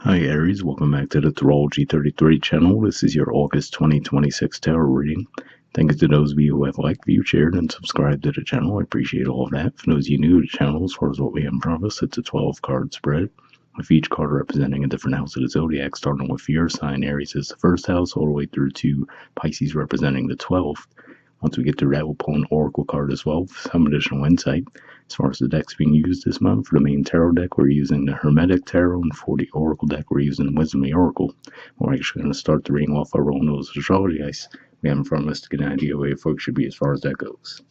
Hi Aries, welcome back to the Astrology 33 channel. This is your August 2026 tarot reading. Thank you to those of you who have liked, viewed, shared, and subscribed to the channel. I appreciate all of that. For those of you new to the channel, as far as what we have in front of us, it's a 12 card spread, with each card representing a different house of the zodiac, starting with your sign. Aries is the first house, all the way through to Pisces representing the 12th. Once we get through that, we'll pull an oracle card as well for some additional insight. As far as the decks being used this month, for the main tarot deck, we're using the Hermetic Tarot, and for the oracle deck, we're using Wisdom of the Oracle. We're actually going to start the reading off our roll nose astrology dice we have in front of us to get an idea of where folks should be as far as that goes.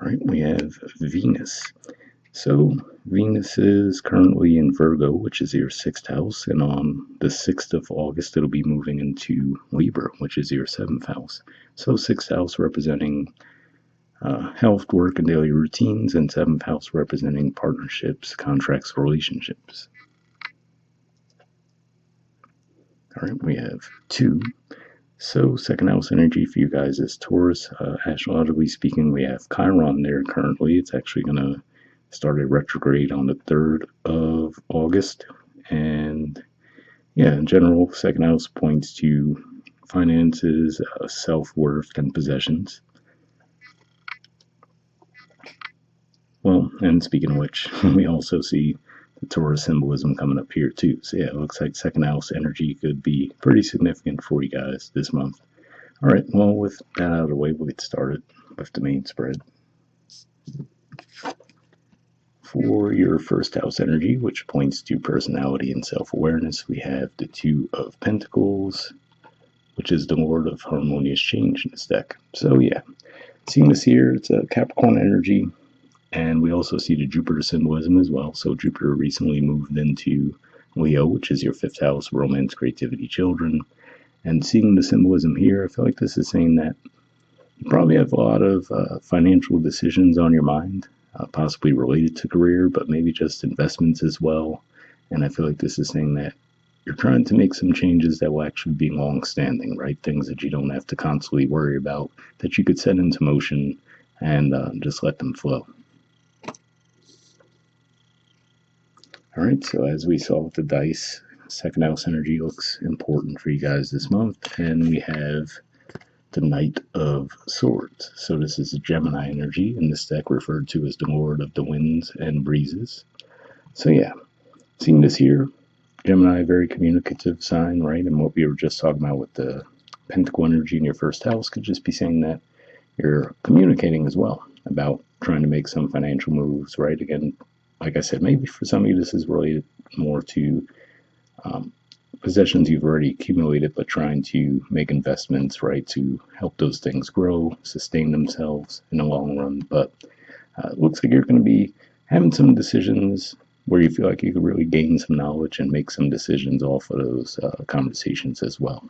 Alright, we have Venus. So Venus is currently in Virgo, which is your 6th house, and on the 6th of August it'll be moving into Libra, which is your 7th house. So 6th house representing health, work, and daily routines, and 7th house representing partnerships, contracts, relationships. Alright, we have 2. So 2nd house energy for you guys is Taurus. Astrologically speaking, we have Chiron there currently. It's actually going to start a retrograde on the 3rd of August. And yeah, in general, 2nd house points to finances, self-worth, and possessions. Well, and speaking of which, we also see the Taurus symbolism coming up here too. So yeah, it looks like 2nd house energy could be pretty significant for you guys this month. Alright, well, with that out of the way, we'll get started with the main spread. For your 1st house energy, which points to personality and self-awareness, we have the 2 of Pentacles, which is the Lord of Harmonious Change in this deck. So yeah, seeing this here, it's a Capricorn energy, and we also see the Jupiter symbolism as well. So Jupiter recently moved into Leo, which is your 5th house, romance, creativity, children. And seeing the symbolism here, I feel like this is saying that you probably have a lot of financial decisions on your mind, possibly related to career, but maybe just investments as well. And I feel like this is saying that you're trying to make some changes that will actually be long-standing, right? Things that you don't have to constantly worry about, that you could set into motion and just let them flow. All right, so as we saw with the dice, 2nd house energy looks important for you guys this month, and we have the Knight of Swords. So this is a Gemini energy in this deck, referred to as the Lord of the Winds and Breezes. So yeah, seeing this here, Gemini, very communicative sign, right? And what we were just talking about with the Pentacle energy in your 1st house could just be saying that you're communicating as well about trying to make some financial moves, right? Again, like I said, maybe for some of you this is related more to possessions you've already accumulated, but trying to make investments, right, to help those things grow, sustain themselves in the long run. But it looks like you're going to be having some decisions where you feel like you could really gain some knowledge and make some decisions off of those conversations as well.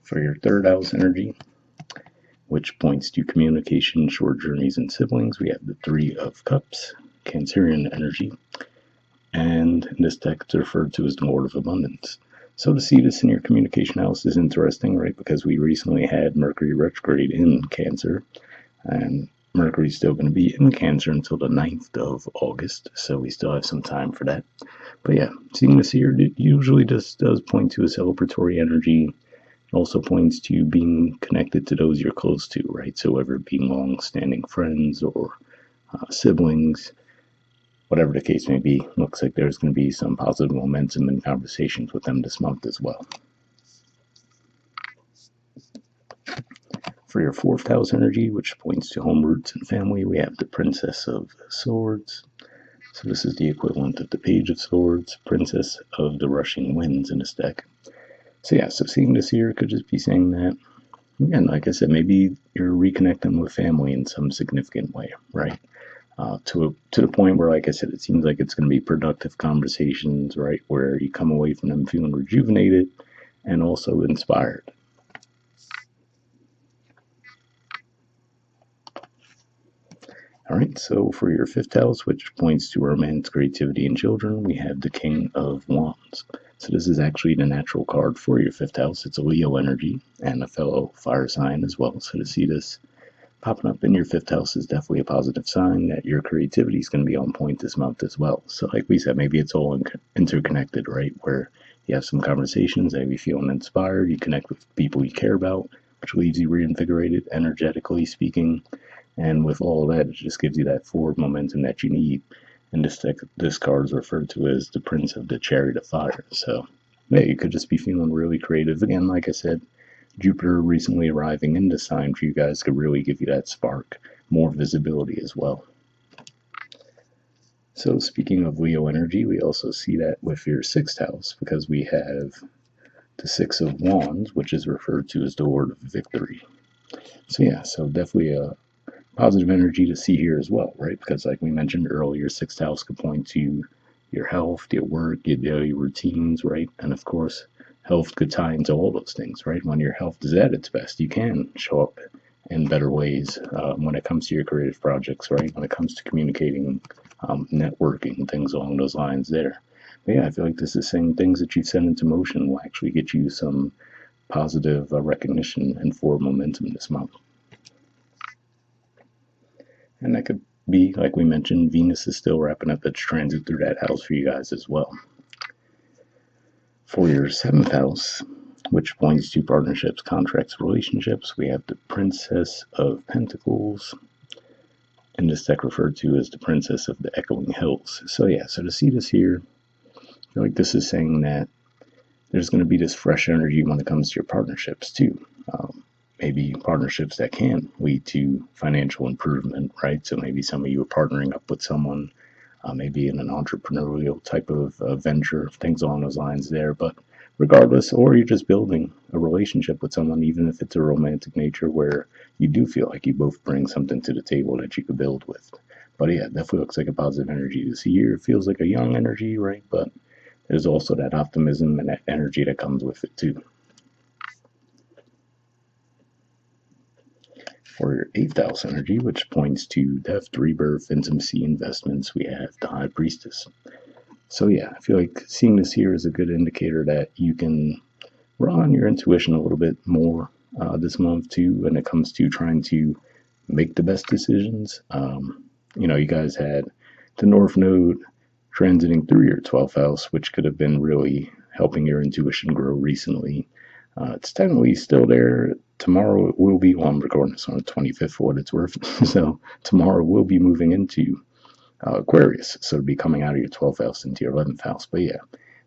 For your 3rd house energy, which points to communication, short journeys, and siblings, we have the 3 of Cups, Cancerian energy. And in this deck, it's referred to as the Lord of Abundance. So to see this in your communication house is interesting, right? Because we recently had Mercury retrograde in Cancer, and Mercury's still going to be in Cancer until the 9th of August, so we still have some time for that. But yeah, seeing this here, it usually just does point to a celebratory energy. It also points to being connected to those you're close to, right? So whether it be long-standing friends or siblings, whatever the case may be, looks like there's going to be some positive momentum and conversations with them this month as well. For your 4th house energy, which points to home roots and family, we have the Princess of Swords. So this is the equivalent of the Page of Swords, Princess of the Rushing Winds in this deck. So yeah, so seeing this here could just be saying that, again, like I said, maybe you're reconnecting with family in some significant way, right? To the point where, like I said, it seems like it's going to be productive conversations, right, where you come away from them feeling rejuvenated and also inspired. All right, so for your 5th house, which points to romance, creativity, and children, we have the King of Wands. So this is actually the natural card for your 5th house. It's a Leo energy and a fellow fire sign as well. So to see this Popping up in your fifth house is definitely a positive sign that your creativity is going to be on point this month as well. So, like we said, maybe it's all interconnected, right? Where you have some conversations, maybe feeling inspired, you connect with people you care about, which leaves you reinvigorated, energetically speaking. And with all of that, it just gives you that forward momentum that you need. And this card is referred to as the Prince of the Chariot of Fire. So, yeah, you could just be feeling really creative. Again, like I said, Jupiter recently arriving in this sign for you guys could really give you that spark, more visibility as well. So, speaking of Leo energy, we also see that with your sixth house because we have the Six of Wands, which is referred to as the Lord of Victory. So, yeah, so definitely a positive energy to see here as well, right? Because, like we mentioned earlier, sixth house could point to your health, your work, your daily routines, right? And of course, health could tie into all those things, right? When your health is at its best, you can show up in better ways when it comes to your creative projects, right? When it comes to communicating, networking, things along those lines there. But yeah, I feel like this is saying things that you've set into motion will actually get you some positive recognition and forward momentum this month. And that could be, like we mentioned, Venus is still wrapping up its transit through that house for you guys as well. For your seventh house, which points to partnerships, contracts, relationships, we have the Princess of Pentacles, in this deck referred to as the Princess of the Echoing Hills. So yeah, so to see this here, I feel like this is saying that there's going to be this fresh energy when it comes to your partnerships too. Maybe partnerships that can lead to financial improvement, right? So maybe some of you are partnering up with someone, maybe in an entrepreneurial type of venture, things along those lines there. But regardless, or you're just building a relationship with someone, even if it's a romantic nature where you do feel like you both bring something to the table that you could build with. But yeah, it definitely looks like a positive energy this year. It feels like a young energy, right? But there's also that optimism and that energy that comes with it too. For your eighth house energy, which points to death, rebirth, intimacy, investments, we have the High Priestess. So yeah, I feel like seeing this here is a good indicator that you can rely on your intuition a little bit more this month too when it comes to trying to make the best decisions. You guys had the North Node transiting through your 12th house, which could have been really helping your intuition grow recently. It's technically still there. Tomorrow it will be, well, I'm recording this on the 25th for what it's worth. So tomorrow we'll be moving into Aquarius. So it'll be coming out of your 12th house into your 11th house. But yeah,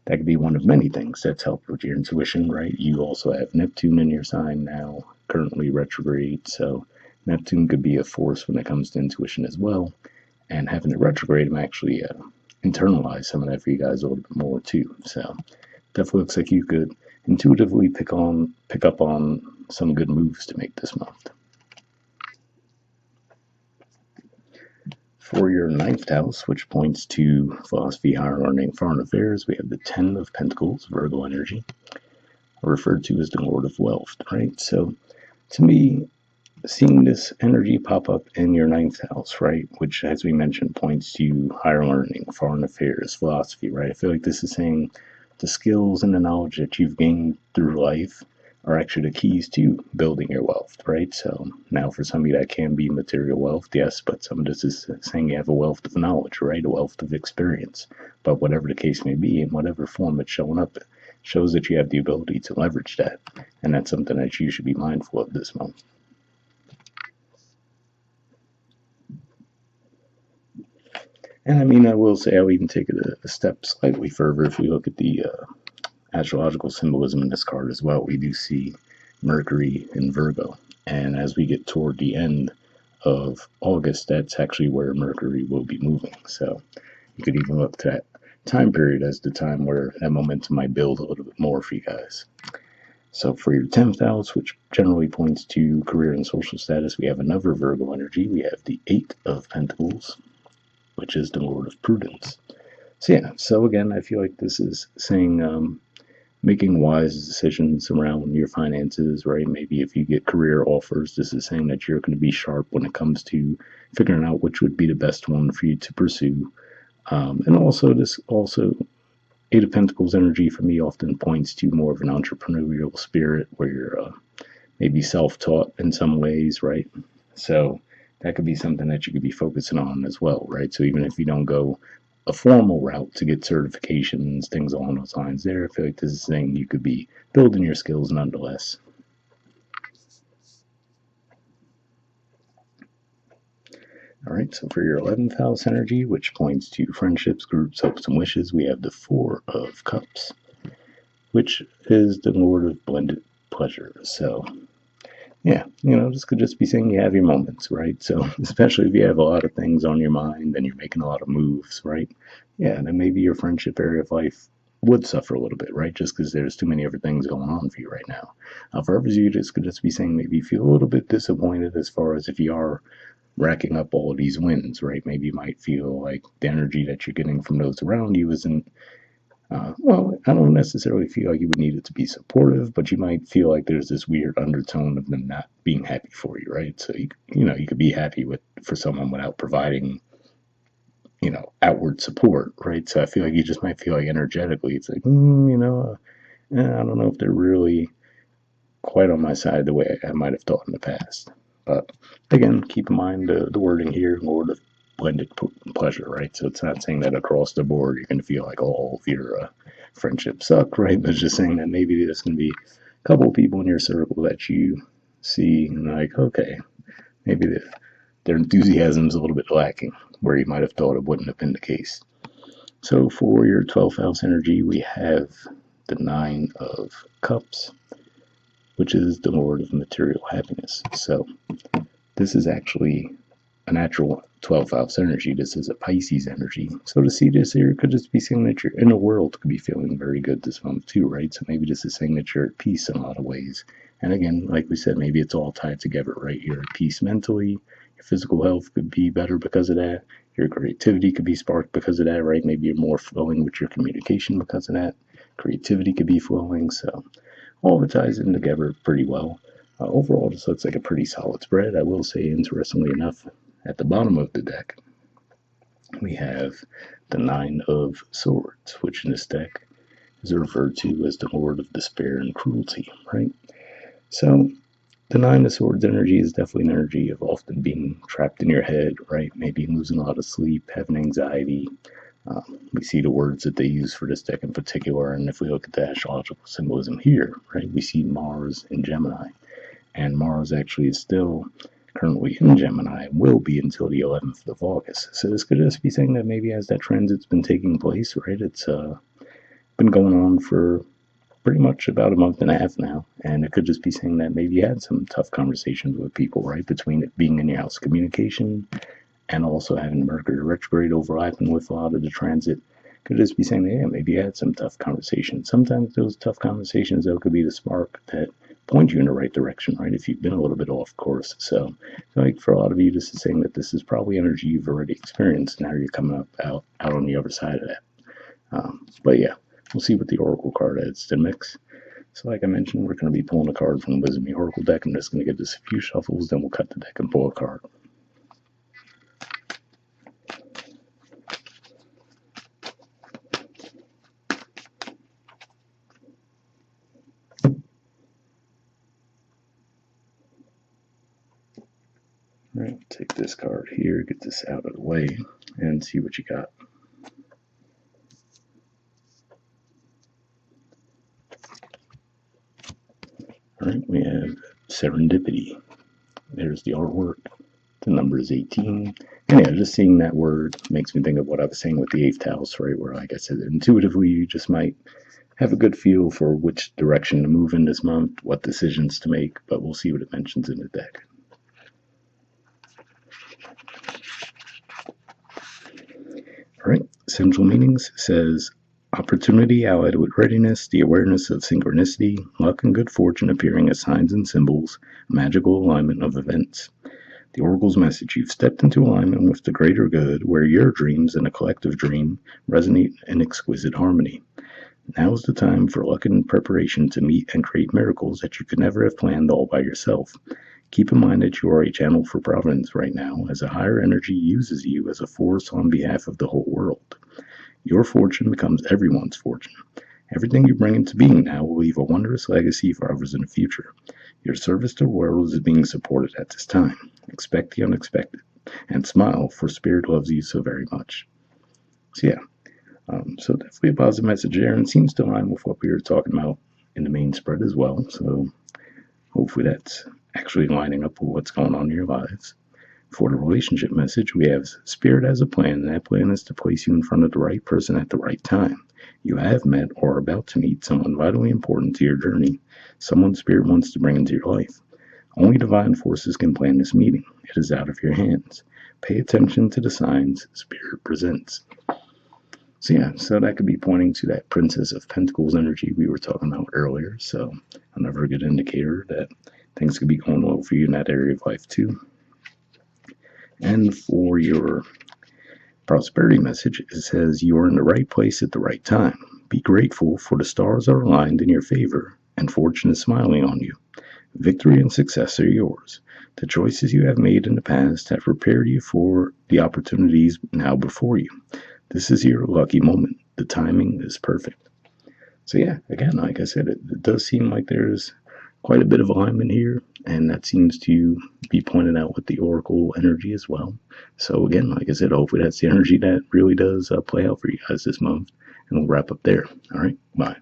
that could be one of many things that's helped with your intuition, right? You also have Neptune in your sign now, currently retrograde. So Neptune could be a force when it comes to intuition as well. And having it retrograde, I'm actually internalize some of that for you guys a little bit more too. So definitely looks like you could intuitively pick up on some good moves to make this month. For your ninth house, which points to philosophy, higher learning, foreign affairs, we have the Ten of Pentacles, Virgo energy, referred to as the Lord of Wealth, right? So to me, seeing this energy pop up in your ninth house, right, which, as we mentioned, points to higher learning, foreign affairs, philosophy, right? I feel like this is saying the skills and the knowledge that you've gained through life are actually the keys to building your wealth, right? So now for some of you that can be material wealth, yes, but some of this is saying you have a wealth of knowledge, right? A wealth of experience. But whatever the case may be, in whatever form it's showing up, it shows that you have the ability to leverage that. And that's something that you should be mindful of this month. And I mean, I will say I'll even take it a step slightly further. If we look at the astrological symbolism in this card as well, we do see Mercury in Virgo. And as we get toward the end of August, that's actually where Mercury will be moving. So you could even look to that time period as the time where that momentum might build a little bit more for you guys. So for your 10th house, which generally points to career and social status, we have another Virgo energy. We have the Eight of Pentacles, which is the Lord of Prudence. So yeah, so again, I feel like this is saying making wise decisions around your finances, right? Maybe if you get career offers, this is saying that you're going to be sharp when it comes to figuring out which would be the best one for you to pursue. And also, this also Eight of Pentacles energy for me often points to more of an entrepreneurial spirit where you're maybe self-taught in some ways, right? So that could be something that you could be focusing on as well, right? So even if you don't go a formal route to get certifications, things along those lines there, I feel like this is a thing you could be building your skills nonetheless. All right, so for your 11th house energy, which points to friendships, groups, hopes, and wishes, we have the Four of Cups, which is the Lord of blended pleasure. So yeah, this could just be saying you have your moments, right? So, especially if you have a lot of things on your mind and you're making a lot of moves, right? Yeah, then maybe your friendship area of life would suffer a little bit, right? Just because there's too many other things going on for you right now. For others, you just could just be saying maybe you feel a little bit disappointed as far as if you are racking up all of these wins, right? Maybe you might feel like the energy that you're getting from those around you isn't well, I don't necessarily feel like you would need it to be supportive, but you might feel like there's this weird undertone of them not being happy for you, right? So you could be happy with for someone without providing outward support, right? So I feel like you just might feel like energetically, it's like I don't know if they're really quite on my side the way I might have thought in the past. But again, keep in mind the wording here, Lord of blended pleasure, right? So it's not saying that across the board you're going to feel like all of your friendships suck, right? But it's just saying that maybe there's going to be a couple of people in your circle that you see and like, okay, maybe their enthusiasm is a little bit lacking where you might have thought it wouldn't have been the case. So for your 12th house energy, we have the Nine of Cups, which is the Lord of material happiness. So this is actually a natural 12th house energy. This is a Pisces energy. So to see this here could just be saying that your inner world could be feeling very good this month too, right? So maybe this is saying that you're at peace in a lot of ways. And again, like we said, maybe it's all tied together, right? You're at peace mentally. Your physical health could be better because of that. Your creativity could be sparked because of that, right? Maybe you're more flowing with your communication because of that. Creativity could be flowing. So all of it ties in together pretty well. Overall, this looks like a pretty solid spread. I will say, interestingly enough, at the bottom of the deck, we have the Nine of Swords, which in this deck is referred to as the Lord of Despair and Cruelty, right? So, the Nine of Swords energy is definitely an energy of often being trapped in your head, right? Maybe losing a lot of sleep, having anxiety. We see the words that they use for this deck in particular, and if we look at the astrological symbolism here, right, we see Mars in Gemini, and Mars actually is still currently in Gemini and will be until the 11th of August. So this could just be saying that maybe as that transit's been taking place, right, it's been going on for pretty much about a month and a half now, and it could just be saying that maybe you had some tough conversations with people, right, between it being in your house communication and also having Mercury retrograde overlapping with a lot of the transit. Could just be saying, yeah, maybe you had some tough conversations. Sometimes those tough conversations, though, could be the spark that point you in the right direction, right? If you've been a little bit off course. So, like for a lot of you, this is saying that this is probably energy you've already experienced. Now you're coming up out on the other side of that. But yeah, we'll see what the Oracle card adds to the mix. So, like I mentioned, we're going to be pulling a card from the Wisdom of the Oracle deck. I'm just going to give this a few shuffles, then we'll cut the deck and pull a card. All right, take this card here, get this out of the way, and see what you got. All right, we have Serendipity. There's the artwork. The number is 18. And yeah, just seeing that word makes me think of what I was saying with the 8th house, right? Where, like I said, intuitively, you just might have a good feel for which direction to move in this month, what decisions to make, but we'll see what it mentions in the deck. All right, Central Meanings says opportunity allied with readiness, the awareness of synchronicity, luck and good fortune appearing as signs and symbols, magical alignment of events. The Oracle's message: you've stepped into alignment with the greater good, where your dreams and a collective dream resonate in exquisite harmony. Now is the time for luck and preparation to meet and create miracles that you could never have planned all by yourself. Keep in mind that you are a channel for providence right now, as a higher energy uses you as a force on behalf of the whole world. Your fortune becomes everyone's fortune. Everything you bring into being now will leave a wondrous legacy for others in the future. Your service to the world is being supported at this time. Expect the unexpected. And smile, for Spirit loves you so very much. So, yeah. So definitely a positive message there, and it seems to align with what we were talking about in the main spread as well. So hopefully that's actually lining up with what's going on in your lives. For the relationship message, we have Spirit has a plan, and that plan is to place you in front of the right person at the right time. You have met or are about to meet someone vitally important to your journey, someone Spirit wants to bring into your life. Only divine forces can plan this meeting. It is out of your hands. Pay attention to the signs Spirit presents. So yeah, so that could be pointing to that Princess of Pentacles energy we were talking about earlier. So another good indicator that things could be going well for you in that area of life too. And for your prosperity message, it says you are in the right place at the right time. Be grateful, for the stars are aligned in your favor and fortune is smiling on you. Victory and success are yours. The choices you have made in the past have prepared you for the opportunities now before you. This is your lucky moment. The timing is perfect. So yeah, again, like I said, it does seem like there's quite a bit of alignment here, and that seems to be pointed out with the Oracle energy as well. So again, like I said, hopefully that's the energy that really does play out for you guys this month, and we'll wrap up there. All right, bye.